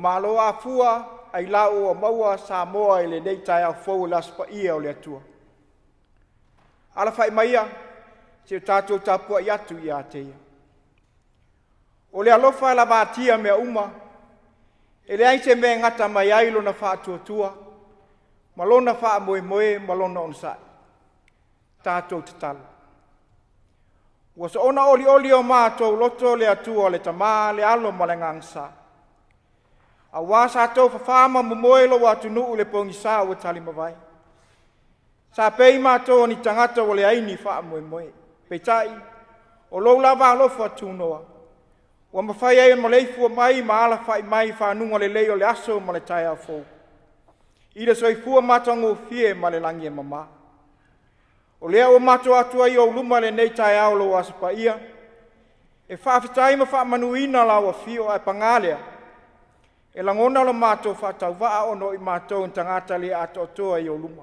malo afua ai lau o maua Samoa i le nei Taeao fou la Sapati o le atua. Ala fai maia, se tātou tapua i atu i Ateia. O le alofa la vātia mea uma, e le aise mea ngata mai ailo na wha tua, malona wha moe moe, malona onsai. Tātou te tala. Ua sa ona oli oli o mātou loto le atua le tamā le alo ma le ngangsa. A wā sātou whawhama moe lo watu nuu le pongi sā ua tali mawai. Sa pei mātou ni tangata o le aini wha moe moe. Peitai, o lou lava alofa tūnoa. Ua mawhai ai ma leifua mai ma ala whai mai whanunga le leo le aso ma le Taeao fou. Ida soifua matango fie ma le langi e mama. O lea o mato atua i o luma le nei Taeao lo a Sapaia. E whaafitai ma whaamanuina la wa fio ai pangalea. E langona lo mato whaatau waa ono i mato in tangata le ato toa i o luma.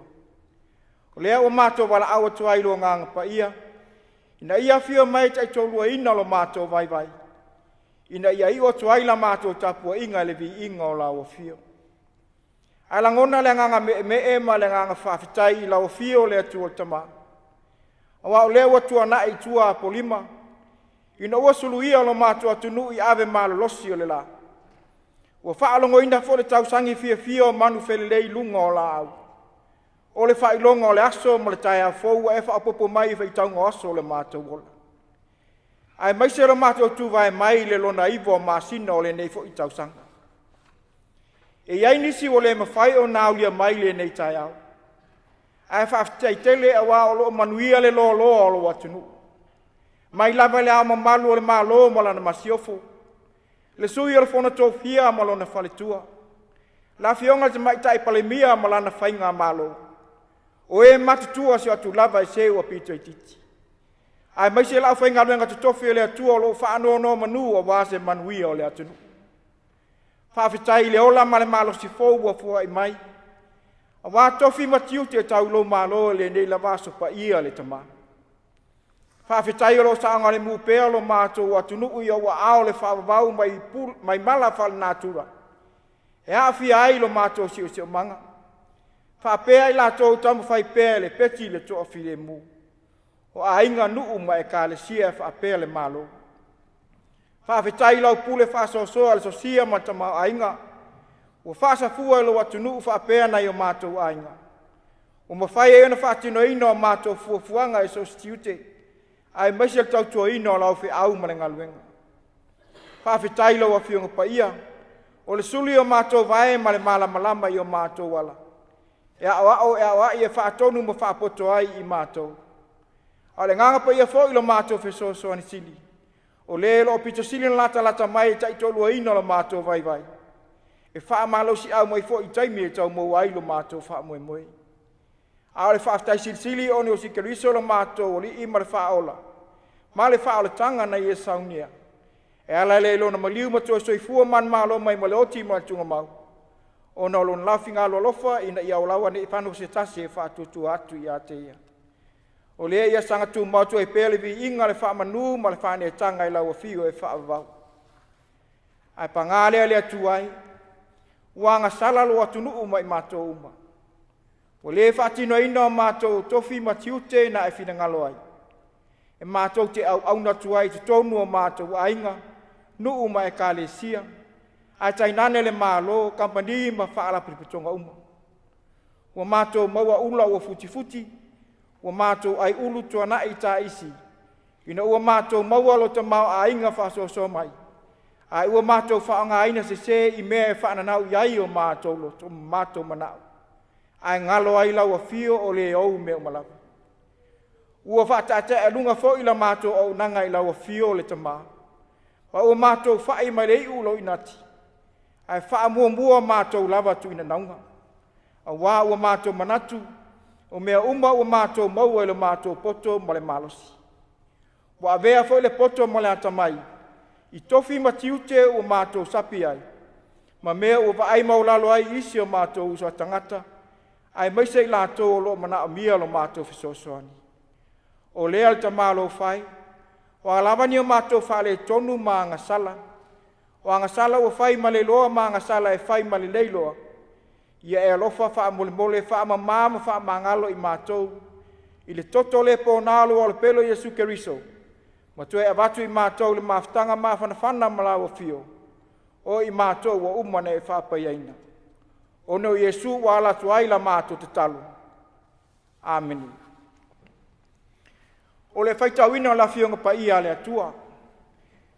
O lea o mato wala awa tua i lo nganga paia. Ina ia fio mai tai tolua ina lo mato vai vai. Ina ia i o tua ila mato tapua inga le vi inga o la wa fio. Ai langona le nganga me e ma le nganga whaafitai i la wa fio le atua tama. Awa o lea watua na i tua polima. Ina ua suluia lo mato atunu i ave malo losi o le la. Ua whaalongo ina fo le tausangi fia fia o manu felelei lunga o la au. O le whailonga o le aso ma le Taeao fou e whaapopo mai i whaitaunga aso o le mato wola. Ai maise lo mato tu vai mai le lona iwo o masina o le nei fo i tausanga. E iai nisi o le mawhai o naulia mai le nei Taeao. Ai whaafitai tele a wā o lo manuia le lo o lo watunu. Mai lava le ama malu o le malo ma lana masiofo. Le sui o le fona tofia ma lona whaletua. La fionga te mai tai palemia ma lana whainga malo. O e matutua si atu lava e seu a pito i titi. Ai mai se lau whainga luenga te tofi o le atua o lo whaano no manu a wase manuia o le atunu. Whaafitai le ola ma le malo si fou a fua i mai. A wā tofi matiu te tau lo malo le nei la vaso pa ia le tama. Whaafitai o lo saanga le mupea lo mātou atunu i o ao le whaavavau mai mala whal nātura. E hawhia ai lo mātou si o si o manga. Whaapea i la tō tamu whai pēa le peti le toa while mu. O a inga nuu ma e ka le sia whaapea le malo. Whaafitai lau pule whaasosoa le sosia ma tama a inga. O whaasa fua lo atunu whaapea nei o mātou a inga. O mawhai e ona whaatino ino o mātou fuafuanga e so stiute. Ai maise le tautua ino o lau whi au ma le ngaluenga. Whaafitai lau a fionga pa ia. O le suli o mātou vae ma le malamalama i o mātou wala. E a e whaatonu ma whaapoto ai i mātou. A le nganga pa ia fo ilo mātou whesoso ani sili. O le lo pito sili na lata mai ta i tolua ino lo mātou vai vai. E wha malo si au mai fo i taimi e tau mau ai lo mātou wha moe moe. A le whaafitai sili o ni o si keriso lo mātou o li i ma le wha ola. Ma le wha ola tanga na i e saunia. E ala le lo na maliu matua soifua man malo mai ma le oti ma tunga mau. O na lon lafinga lo lofa ina ia o lawa ne whanu se tase e whaatutu atu i Ateia. O lea ia sanga tu mautu e pele vi inga le whaamanu ma le whane e tanga i lawa fio e whaavau. Ai pangalea le atu ai, uanga salalo atu nuu mai mātou uma. O lea whaatino ina o mātou tofi matiute na e whina ngalo ai. E mātou te au natu ai te tonu o mātou ainga, nuu ma e ka le sia. Ai tainane le malo, kampani ma whaala pripitonga uma. Ua mātou maua ula ua futi, ua mātou ai ulu tua na i tā isi. Ina ua mātou maua lo ta mau a inga whaasoso mai. Ai ua mātou whaanga aina se i mea e whaananau iai o mātou lo, o mātou manau. Ai ngalo ai lau a fio o le au mea malawa. Ua whaatata e lunga fo ila mātou au nanga i lau a fio le ta maa. Wa ua mātou whai mai le ulo inati. Ai wha mua mātou lava tu ina naunga. A wā ua mātou manatu, o mea uma ua mātou maua ilo mātou poto ma le malosi. Wa avea fo le poto ma le atamai, i tofi matiute ua mātou sapi ai. Ma mea ua vaai maulalo ai isi o mātou usua tangata, ai maise i lātou o lo mana o mia lo mātou fisosoani. O lea le tamalo fai, o alavani o mātou whale tonu maa ngasala, O anga sala o fai ma le loa ma anga sala e fai ma le leiloa. Ia e alofa wha mole mole wha mama wha mangalo I mātou. I le toto le po nalo o le pelo Yesu Keriso. Ma tue avatu I mātou le maftanga ma whanawhana malawa fio. O I mātou o umane e whapaiaina. O no Yesu wa ala tuaila mātou te talo. Amen. O le whaitawina la fionga pa ia le atua.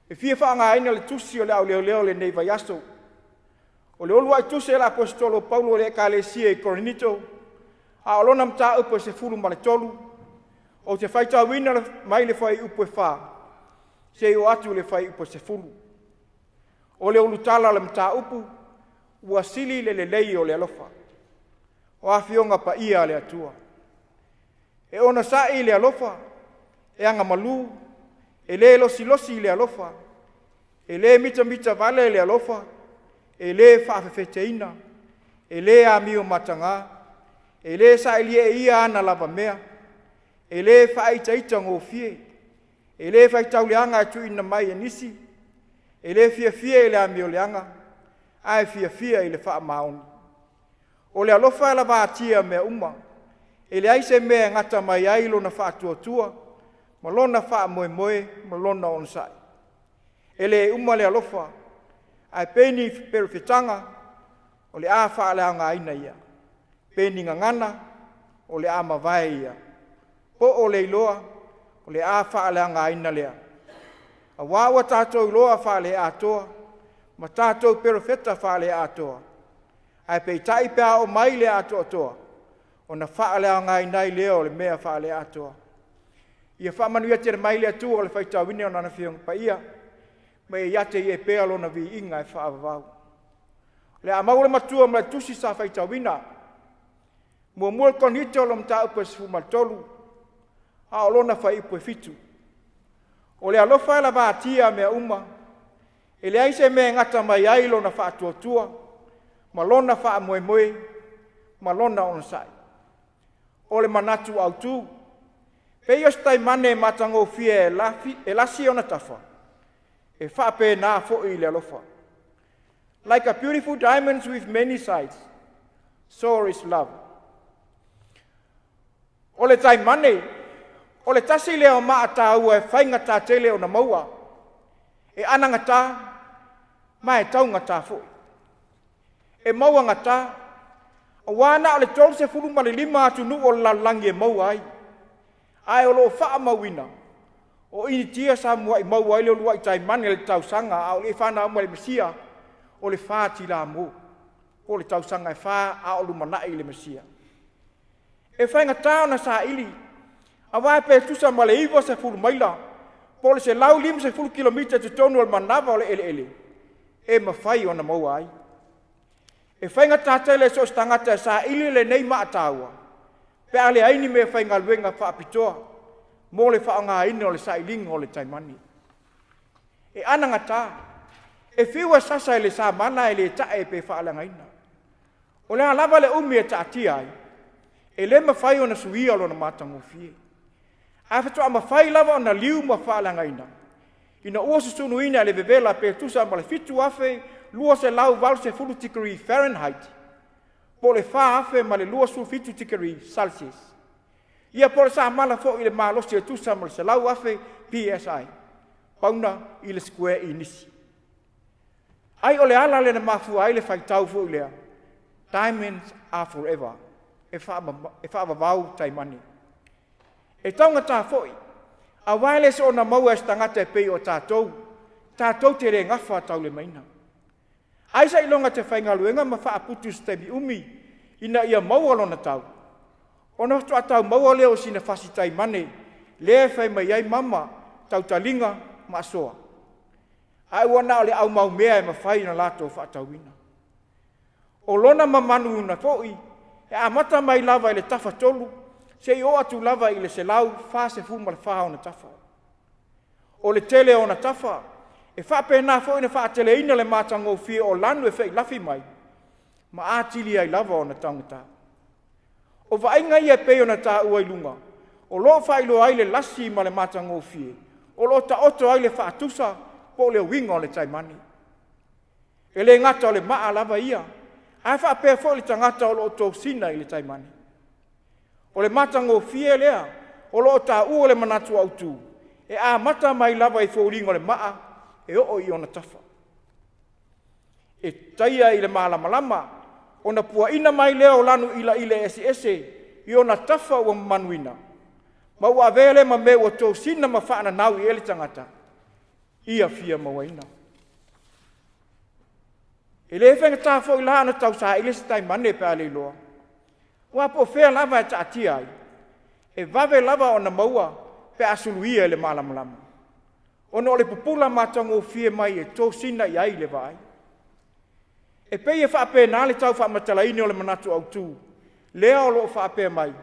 E fia whaanga aina le tusi o le au leo le nei vai aso. O le olua I tusi e la apostolo Paulo le ekalesia I Korinito. A olona mta upo se fulu ma le tolu. O te whaitawina mai le whai upo e wha. Se o atu le whai upo se fulu. O le olutala le mta upu. Ua sili le lei o le alofa. O a fionga pa ia le atua. E ona sa I le alofa. E anga malu. E le losi le alofa. E le mita vale le alofa. E le whaafefeteina. E le amio matanga. E le sa ilie ia ana lava mea. E le whaitaita ngō fie. E le whaitauleanga tu ina mai e nisi. E le fia I le amio leanga. Ai fia I le wha maoni. O le alofa la vātia mea uma. E le aise mea ngata mai ailo na wha tua. Malona wha moe, malona onsai. E le uma le alofa. Ai peni perifetanga. O le a wha leanga aina ia. Peni ngangana. O le a mawai ia. Po o le iloa. O le a wha leanga aina lea. A wawa tātou iloa wha le atoa. Ma tātou perifeta wha le atoa. Ai pei tai pēa o mai le atoa toa. O na wha leanga aina I leo le mea wha le atoa. Ia whamanuia te mai le atua o le whaitawine o nana whiong pa ia. Ma e iate I e pēa lona vi inga e whaavavau. Le a maule matua ma le tusi sa whaitawina. Mua mua konhite o lo mta upo e sifu maltolu. A o lona whai upo e fitu. O le alofa e la vātia mea uma. E le aise mea ngata mai ai lona wha tua. Ma lona wha moe. Ma lona onsai. O le manatu au tu. Pei o stai mane matango fie e lasi ona tafa. E whape nā fo'i le alofa. Like a beautiful diamond with many sides, so is love. O le tai mane, o le tasi leo maa tā ua e whainga tā tele o na maua. E ananga tā, mai taunga tā fo'i. E maua ngata, o wana o le tolu se fulu ma le 5 atu nu o lalangi e maua ai. Ai o lo wha mawina. O ini tia sa mua I maua ile o lua I tai mane le tau sanga. A o le whana ama le mesia. O le wha tila mo. O le tau sanga e wha a o lumana I le mesia. E whainga tau na sa ili. A wai pe tusa ma le iwa se fulu maila. Po le se lau 5 se fulu kilomita tu tonu al manava o le ele. E ma whai o na maua ai. E whainga tātele so stangata sa ili le nei maa tāua. Pe ale aini me whainga luenga whaapitoa. Mo le whaanga aini o le sailinga o le taimani. E ananga tā. E whiua sasa e le sa mana e le tae pe whaalanga ina. O le alava le umi e taatia ai. E le mawhai o na suia lo na matango fie. A whatua mawhai lava o na liu ma whaalanga ina. Ina ua se sunu ina le vevela pe tusa ma le fitu afe lua se lau val se fulu tikeri Fahrenheit. Po le wha afe ma le lua su fitu tikeri Celsius. Ia po le sa mala fo I le malosi e tusa ma le se lau afe PSI. Pauna I le square I nisi. Ai o le ala le na mafua ai le whaitau fo I lea. Diamonds are forever. E wha vavau taimani. E taunga tā foi. A waile se o na maua e stangata e pei o tātou. Tātou te re ngawha tau le maina. Aisa ilonga te whainga luenga ma wha aputu stebi umi. Ina ia maua lona tau. Ona hatu atau maua leo sina whasi taimane. Lea whai mai ai mama. Tau talinga ma soa. Ai wana o le au mau mea e ma whai na lato wha atauina. O lona mamanu na foi. E amata mai lava I le tafa tolu. Se I o atu lava I le se lau wha se fuma le wha o na tafa. O le tele o na tafa. E wha pēnā fo ina wha tele ina le mātango fie o lanu e whai lafi mai. Ma ātili ai lava o na tangata. O vainga ia pe o na tā ua ilunga. O lo whailo ai le lasi ma le mātango fie. O lo ta oto ai le wha atusa po le winga o le taimani. E le ngata o le maa lava ia. Ai whaapea fo le tangata o lo tō sina i le taimane. O le mata ngō fie lea, o lo tā ua le manatu au tū. E a mata mai lava i fōringo le maa, e o i ona tafa. E taia i le malamalama, ona pua ina mai leo lanu ila ile ese, i ona tafa ua manuina. Ma ua vele ma me ua tō sina ma whaana nau i ele tangata. Ia fia mawaina. E le whenga tā fo i la ana tau sa ile se taimane pe ale loa. Ua po whea lava e taatia ai. E vave lava o na maua pe asuluia e le malamalama. Ona o le pupula matango fie mai e tō sina i ai le vai. E pei e whaape nā le tau whaamatalaini o le manatu au tū. Lea o loo whaape mai.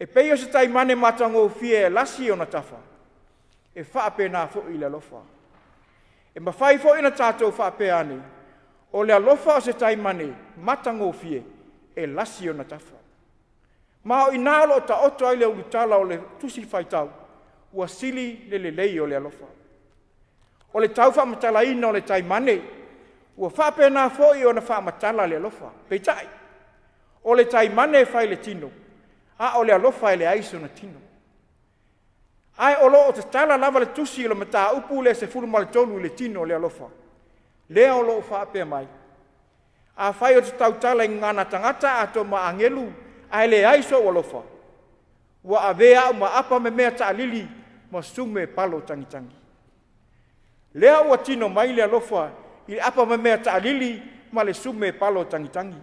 E pei o se taimane matango fie e lasi o na tafa. E whaape nā fo i le alofa. E mawhai fo ina tātou whaape ane. O le alofa o se taimane matango fie e lasi o na tafa. Ma o inalo ta oto ai le ulutala o le tusi whaitau. Ua sili le lei o le alofa. O le tau whaamatalaina o le taimane. Ua whape nā foi o na whaamatala le alofa. Peitai. O le taimane whai le tino. A o le alofa e le aiso na tino. Ai o lo o te tala lava le tusi o le mata upu le se furu male tolu le tino o le alofa. Lea o lo o whape mai. A whai o te tautala i ngana tangata a to ma angelu. Ai le aiso o alofa. Ua avea o ma apa me mea ta alili ma sume palo tangitangi. Lea ua tino mai le alofa i apa me mea ta alili ma le sume palo tangitangi.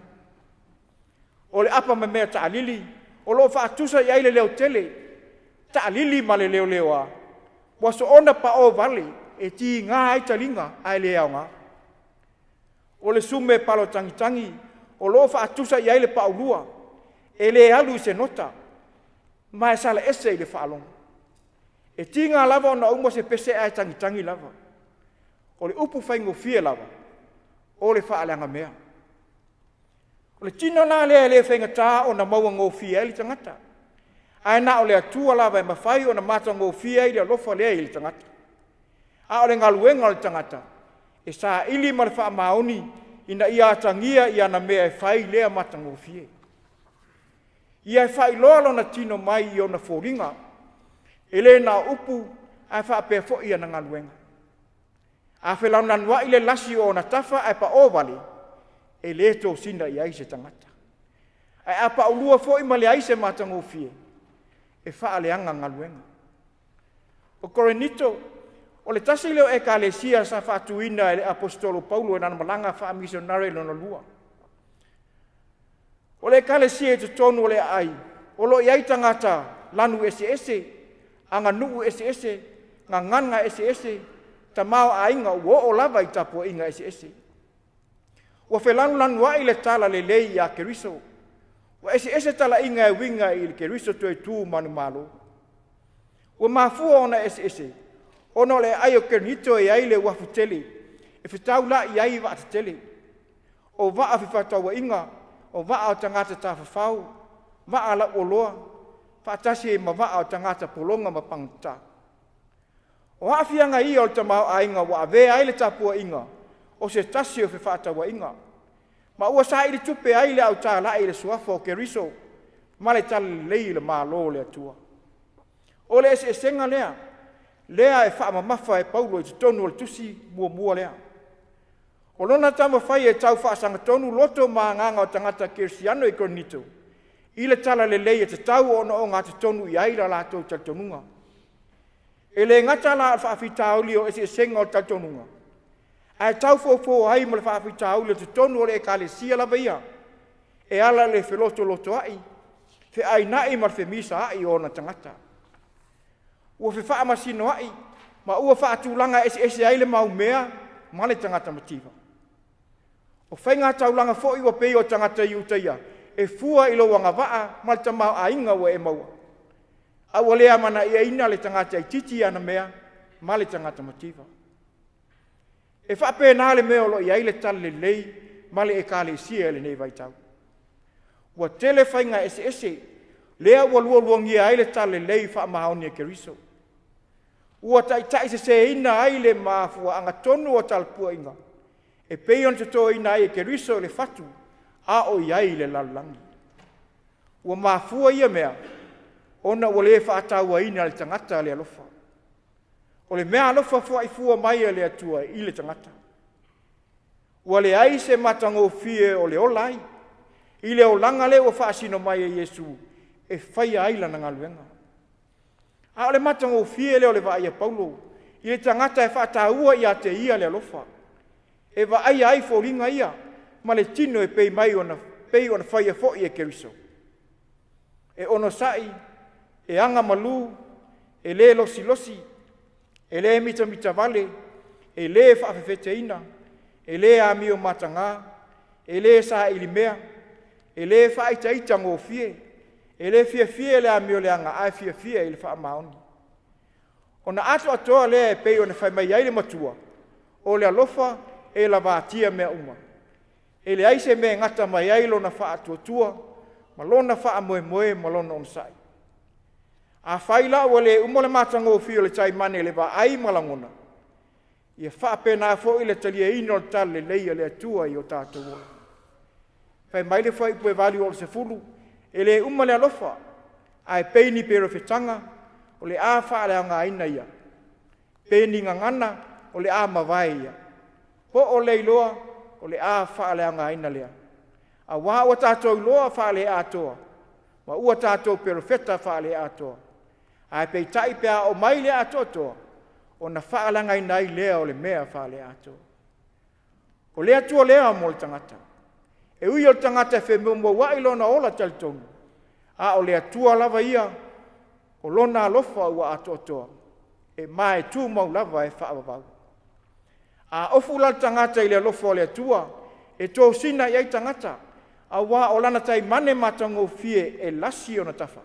O le apa me mea ta alili o lo whaatusa i aile leo tele ta alili ma le leo leoa. Ua so ona pa o vale e ti ngā ai talinga ai le au ngā. O le sume palo tangitangi o lo whaatusa i aile pa ulua. E le alu se nota, ma e sala ese i le whaalong. E tinga lava o na umwa se pese ai tangitangi lava. O le upu whaingo fie lava. O le whaalanga mea. O le tino nā lea le whainga tā o na maua ngō fie ai li tangata. Ai nā o le atua lava e mawhai o na mata ngō fie ai li alofa lea i li tangata. A o le ngaluenga o le tangata. E sa ili ma le wha maoni ina ia atangia i ana mea e whai lea mata ngō fie. Ia e whai loa lona tino mai i o na fōringa, e le nā upu a e whaapea fo ia na ngaluenga. A whelau nanua i le lasi o na tafa a e pa ovale, e le tō sina i aise tangata. A pa ulua fo i ma le aise matango fie, e wha aleanga ngaluenga. O Korenito, o le tasi leo e ka le sia sa whaatuina e le apostolo Paulo e nana malanga Faamisionare lona lua. O le kale sie te tonu o le ai, o lo iai tangata lanu ese, anga nuu ese, ngā nganga ese, ta mao a inga uo o lava i tapo inga ese. Ua whelanu lanu ai le tala le lei i a keriso, ua ese tala inga e winga i le keriso tue tū manu malo. Ua mafua ona ese, ono le ai o Korenito e ai le wafu tele, e whitau la i ai wa tele, o waa whiwhataua inga, o waa o tangata ta whawhau, waa la o loa, whaatasi e ma waa o tangata polonga ma pangta. O haafianga i o ta mau a inga wa avea ai le tapua inga, o se tasi o whawhataua inga. Ma ua sa i le tupe ai le au tā la i le suafa o keriso, ma le tali lei le maa lo le atua. O le ese senga lea e whaamamafa e Paulo i te tonu o le tusi mua lea. O lona tama whai e tau whaasanga tonu loto maa nganga o tangata Kirsiano i Korenito. I le tala le lei e te tau o ngā te tonu i aira lātou taltonunga. E le ngata la whaafitauli o ese senga o taltonunga. Ai tau fōfō hai mo le whaafitauli o te tonu o le e kale sia lava ia. E ala le wheloto loto ai. Fe ai nai mar fe misa ai o na tangata. Ua fe whaamasino ai. Ma ua whaatulanga ese ai le maumea ma le tangata mativa. O whainga taulanga fo iwa pei o tangata i utaia, e fua ilo wanga waa, ma le tamau a inga wa e maua. A walea mana ia ina le tangata i titi ana mea, ma le tangata mativa. E whape nā le mea o lo i aile tala le lei, ma le e kāle sia le nei vaitau. Ua tele whainga ese, lea ua luangia aile tala le lei wha mahaoni e keriso. Ua tai se ina aile mafua anga tonu o talpua inga. E pei on te tō ina e ke riso le fatu, a o iai le lalangi. Ua mafua ia mea, ona ua le whaataua ina le tangata le alofa. O le mea alofa fua i fua mai le atua i le tangata. Ua le ai se matango fie o le olai, i le o langa le ua whaasino mai e Yesu, e whaia aila na ngaluenga. A o le matango fie le o le vaia Paulo, i le tangata e whaataua i a te ia le alofa. E wa ai ai fōringa ia, ma le tino e pei mai ona whaia fo i e keriso. E ono sai, e anga malu, e le losi losi, e le mita mita vale, e le whaafefeteina, e le amio matanga, e le sa ilimea, e le whaitaita ngō fie, e le fia fie le amio le anga ai fia fie i le wha maoni. Ona ato atoa le e pei ona whai mai ai le matua, o le alofa e la vātia mea uma. E le aise me ngata mai ai lona wha atuatua, ma lona wha moe moe ma lona onsai. A whaila ua le umole matango fio le tai mane le va ai malangona. Ia wha pena fo i le talia ino le tale leia le atua i o tātua. Whai mai le whai pue vali o le se fulu, e le umale alofa, ai peini pero whetanga, o le a wha le anga ina ia. Peini ngangana, o le a mawai ia. Po o le iloa, o le a wha le anga ina lea. A wā ua tātou iloa wha le atoa, ma ua tātou pero wheta wha le atoa. Ai pei tai pea o mai le atoa toa, o na wha langa ina i lea o le mea wha le atoa. O le atua lea mo le tangata. E ui o le tangata e whemumua wa ilona ola talitonu. A o le atua lava ia, o lona alofa ua atoa toa. E mai tu mau lava e wha avavau. A ofu la tangata i le alofa o le atua, e tō sina i ai tangata, a wā o lana tai mane matango fie e lasi o na tafa.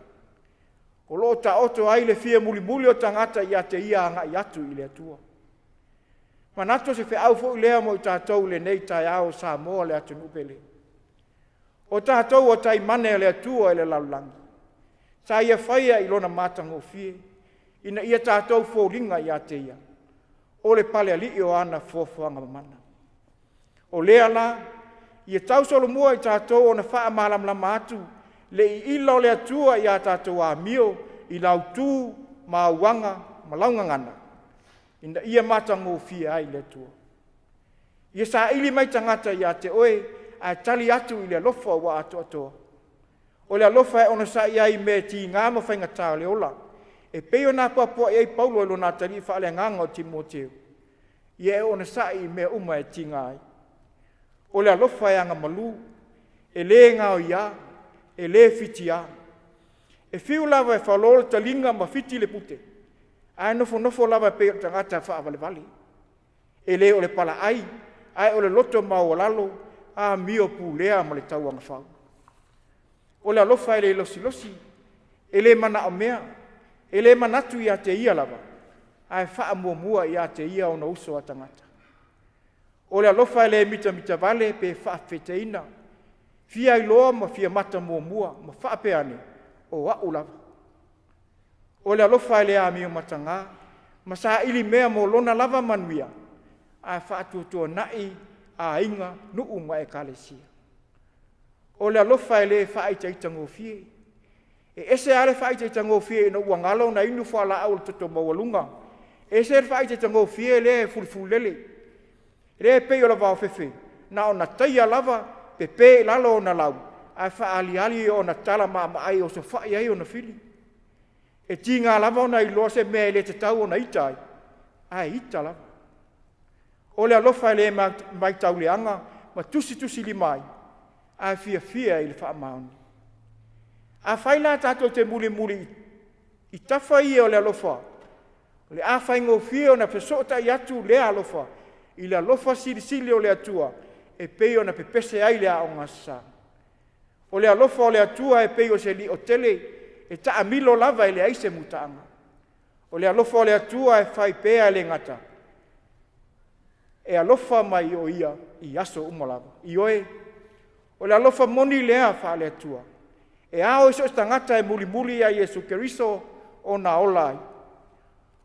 O lo ta oto ai le fie muli muli o tangata i ate ia anga i atu i le atua. Manato se fe au fo i lea mo i tātou le nei Taeao Samoa le atu nupele. O tātou o tai mane le atua i le laulangi. Ta ia whaia i lona matango fie, ina ia tātou fōringa i ate ia. O le pale ali o ana fōwhanga mamana. O lea la, ia tau solo mua i tātou o na wha malam lama atu, le i ila o le atua i a tātou a mio, i lau tū, mauanga, malaunga ngana. Ina ia matango fia ai le atua. Ia sa ili mai tangata i a te oe, a tali atu i le alofa wa atu atoa. O le alofa e ona sa i ai me ti ngāma whainga tā le ola. E peo nā papua i ai paulo ilo nā tari wha le nganga o Timoteo. Ia e ona sa i me uma e ti ngāi. O le alofa e anga malu, e le ngā o ia, e le fiti a. E whiu lava e whalolo talinga ma fiti le pute. Ai nofo lava e peo tangata wha avale vale. E le o le pala ai o le loto mau lalo, a mio pulea ma le tau anga whau. O le alofa e le losi, e le mana o mea, e le manatu i a te ia lava, ai wha mua i a te ia o na uso a tangata. O le alofa e le mita vale pe wha wheteina, fia i loa ma fia mata mua, ma wha peane, o au lava. O le alofa e le a mio matanga, ma sa ili mea mo lona lava manuia, ai wha atuatua nai, a inga, nuu ma e kalesia. O le alofa e le wha itaita ngō fie, e ese ale wha itaita ngō fie ina ua ngalo na inu whala au le toto mawalunga, ese wha itaita ngō fie le fulfulele, re pe o la vao fefe, na o na taia lava, pe pe lalo o na lau, ai wha ali o na tala maa ai o so whai ai o na fili. E ti ngā lava o na iloa se mea le te tau o na itai, ai ita lava. O le alofa le mai tau le anga, ma tusi li mai, ai fia i le wha maoni. A whaila tātou te muli, i tawha ia o le alofa, o le a whaingo fia o na pesota i atu le alofa, i le alofa sili o le atua, e pei o na pepese ai le a o ngasa. O le alofa o le atua e pei o se li o tele, e taa milo lava e le aise mutaanga. O le alofa o le atua e whai pea le ngata. E alofa mai o ia i aso umalava. I oe, o le alofa moni lea wha le atua. E ao iso tangata e muli a Yesu Keriso o na olai.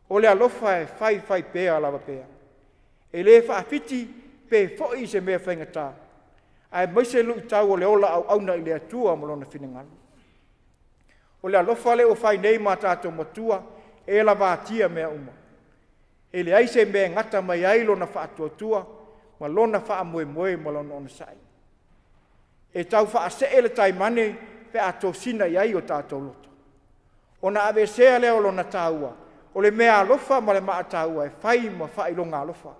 O le alofa e whai pea lava pea. E le wha fiti pe fo'i se mea whaingata. Ai maise lu tau o le ola au auna i le atua malona whinangalo. O le alofa le o whai nei mā tātou matua, e la vātia mea uma. E le aise mea ngata mai ailo na whaatua, ma lona wha moe moe ma lona ona sai. E tau wha se ele tai mane pe a tō sina iai o tātou loto. Ona ave sea leo lona tāua, o le mea alofa ma le maa tāua e whai ma whai longa alofa.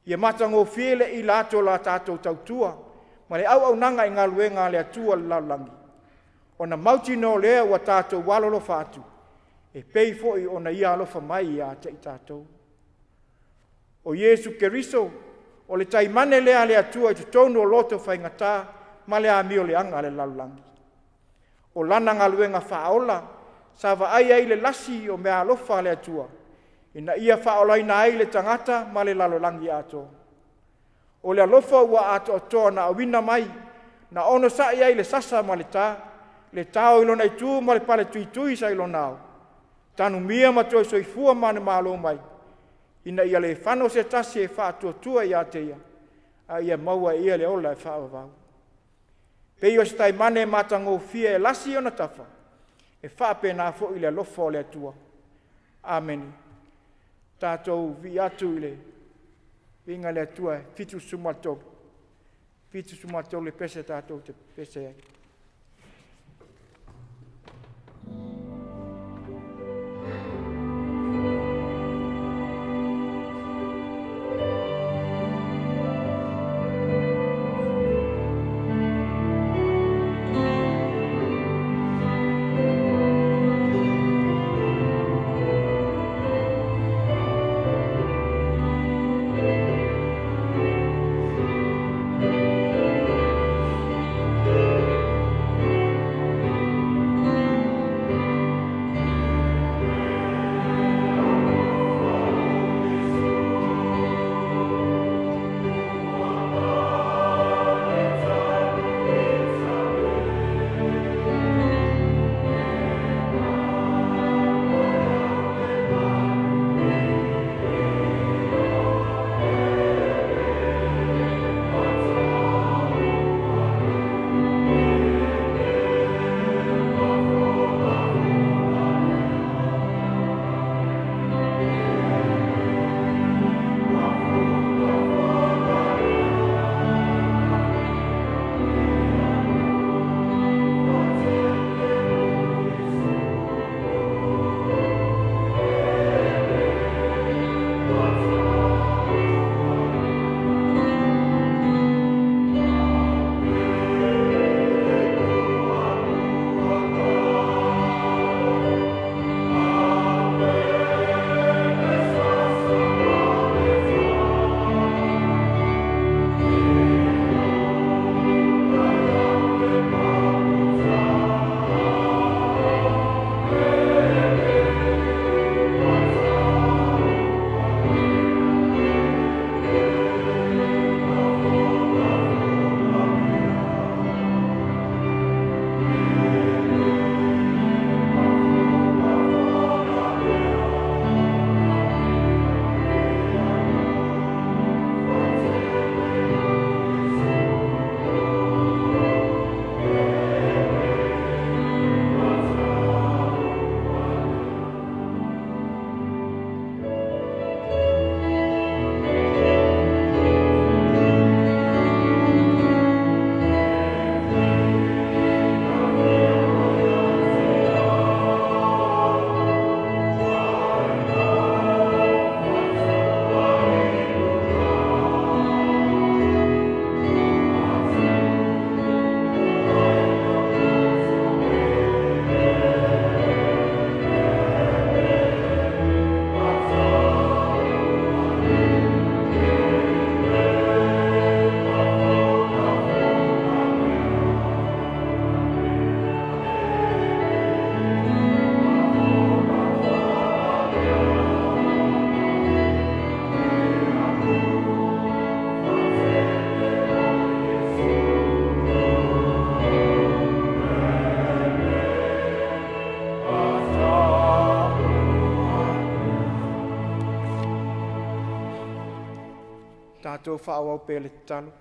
Ia matango fiele i lato la tātou tautua, ma le au nanga i ngā luenga le atua le laulangi. Ona mauti no lea ua tātou walolo whātu, e pei foi ona ia alofa mai a te i tātou. O Jesu Keriso, o le taimane lea le atua i te tonu o loto whaingatā, ma le amio le anga le laulangi. O lana ngā luenga whaola, sa wa ai ai le lasi o mea alofa le atua, ina ia whaola ina ai le tangata ma le lalolangi ato. O le alofa ua ato atoa na awina mai, na ono sa ai le sasa ma le tau ilona i tū ma le pale tui sa ilona au. Tanu mia ma toi soifua ma ne malo mai, ina ia le whano se tasi e whaatua i ateia, a ia maua ia le ola e whaavavau. Pei o se tai mane matango fia e lasi o na tafa, e whaapena fo i le alofa o le atua. Amen. Tātou vi atu i le vinga le atua, fitu sumatau. Fitu sumatau le pese tātou te pese ai. tātou whaawau pē le talo.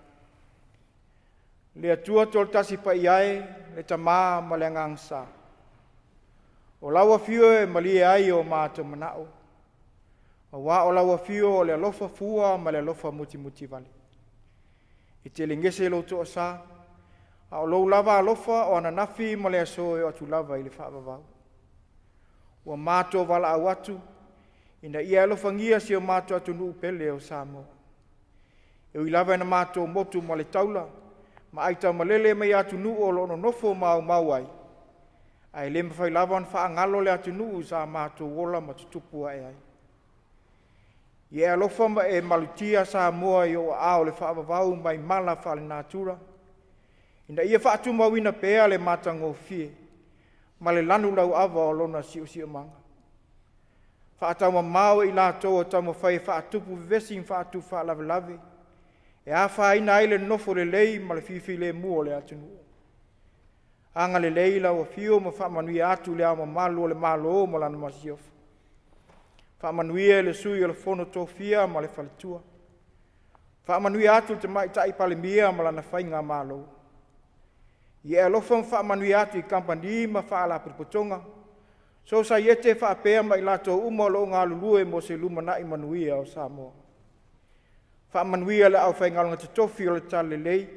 Le atua tol tasi pa iai, le tamā ma le ngangsa. O lawa fio e malie ai o mātou manao. O wā o lawa fio o le alofa fua ma le alofa muti vale. I te lingese lo to sa, a o lou lava alofa o ananafi ma le aso e o atu lava i le whaavavau. Ua mātou wala au atu, ina ia alofa ngia si o mātou atu nuu pele o Samoa. E ui lava ina mātou motu ma le taula, ma aita malele mai atu nuu o lono nofo mau ai. Ai le mawhai lava on wha ngalo le atu nuu sa mātou wola ma tutupu ai ai. Ie alofa ma e malutia Samoa i o ao le whaavavau mai mala wha le natura. Ina ia wha atu mawina pēa le mātango fie, ma le lanu lau awa o lona si o manga. Wha atau ma mau i la toa tau ma whai wha atupu vivesi wha atu wha lave. E a wha ina ai le nofo le lei ma le fifi le mua le atu nuu. Anga le lei lau a fio ma wha manui atu le ama malu o le malo o ma lana masiofa. Wha manui e le sui o le fono tofia ma le faletua. Wha manui atu te mai tai pale mia ma lana whainga malo. Ie alofa wha manui atu i kampani ma wha ala pripotonga. So sa iete wha apea ma i lato uma lo ngā lulue mo se luma na i manuia o Samoa. Wha manuia le au whaingalanga te tofi o le tale lei.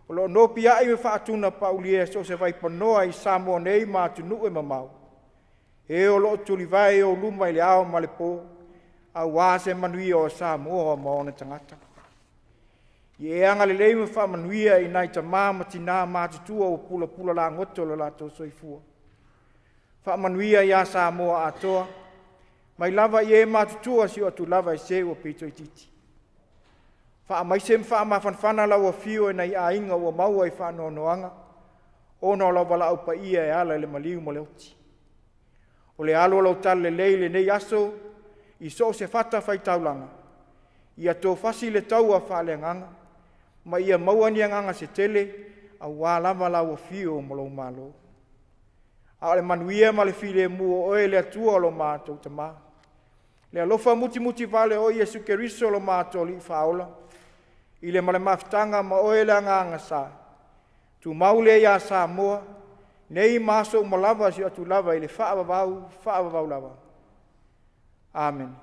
O lo nopi ai me wha atuna pa ulie so se vai panoa i Samoa nei ma atu nu e mamau. E o lo tuli vai o luma i le ao ma le po. A wase manuia o Samoa ma ona tangata. Ie anga le lei me wha manuia i nai ta mama tina ma tutua o pula la ngoto lo lato soifua. Wha manuia ia Samoa atoa. Mai lava i e ma tutua si o tu lava i se o pito i titi. Wha mai sem wha ma fanfana lau a fio e nei a inga o maua i wha noanga. O no lau wala au pa ia e ala le maliu mo le oti. O le alo lau tale leile nei aso i so se fata whai taulanga. Ia tō fasi le taua wha le nganga. Ma ia maua ni nganga se tele a wā lava lau a fio mo lau malo. A le manuia ma le file mua o e le atua lo mātou te mā. Le alofa muti vale o Iesu Keriso lo mātou li whaola. I le male mafitanga ma o e le nganga sa. Tu maule ia Samoa, nei maso malava si atu lava i le whaavavau lava. Amen.